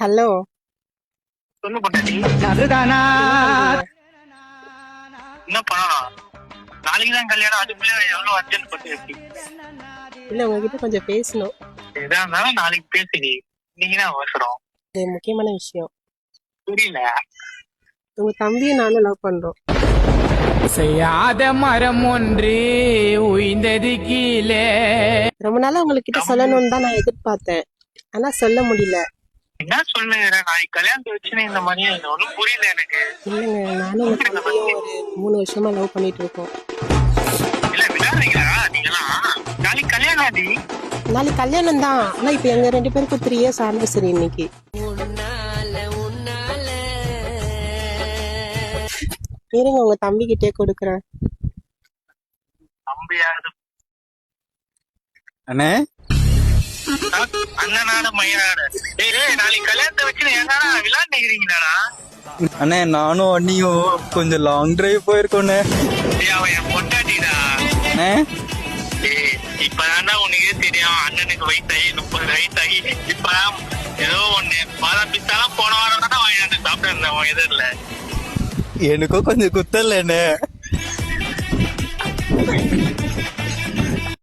Hello. சொல்லு பொண்டாட்டி. அதுதானா என்ன பண்ணலாம்? நாளைக்கு தான் கல்யாணம், அதுக்குள்ள எவ்வளவு அர்ஜென்ட் பண்ணி இருக்கு. இல்ல உங்ககிட்ட கொஞ்சம் பேசணும். எதா இருந்தாலும் நாளைக்கு பேசுடி. இன்னைக்கு தான் அவசரம். இது முக்கியமான விஷயம். புரியல. உங்க தம்பியை நானும் லவ் பண்றோம். செய்யாத மரம் ஒன்று உய்ந்தது கீழே. ரொம்ப நாளா உங்ககிட்ட சொல்லணும்னு தான் நான் எதிர்பார்த்தேன். ஆனா சொல்ல முடியல. என்ன சொல்லுற? நாளைக்கு கல்யாணத்தை வச்சுன்னு இந்த மாதிரி ஒன்னும் புரியல எனக்கு. இல்லைங்க, நானும் உங்க தம்பியும் ஒரு 3 வருஷமா லவ் பண்ணிட்டு இருக்கோம். இல்ல விடாதீங்களா நீங்களாம்? நாளைக்கு கல்யாணம் ஆடி. நாளைக்கு கல்யாணம் தான். ஆனா இப்ப எங்க 2 பேருக்கும் 3 years ஆனிவர்சரி இன்னைக்கு. இருங்க உங்க தம்பி கிட்டே கொடுக்குறேன். தம்பியாவது அண்ணே அண்ணனாட மையனாட. டேய் நாளைக்கு கல்யாணத்தை வச்சுன்னு என்னடா விளையாண்டுக்கிறீங்களாடா? அண்ணே நானும் அண்ணியும் கொஞ்சம் லாங் டிரைவ் போயிருக்கோண்ணே. அவன் என் பொண்டாட்டிடா. அண்ணே இப்பதான்டா உனக்கே தெரியும், அண்ணனுக்கு வயசாகி 30 வயசாகி இப்பதான் ஏதோ ஒண்ணு பாதாம் பிஸ்தாலாம் போன வாரம் தான் வாங்கிட்டு சாப்பிட்டு இருந்தேன் எதிரில. எனக்கும் கொஞ்சம் குத்தல அண்ணே.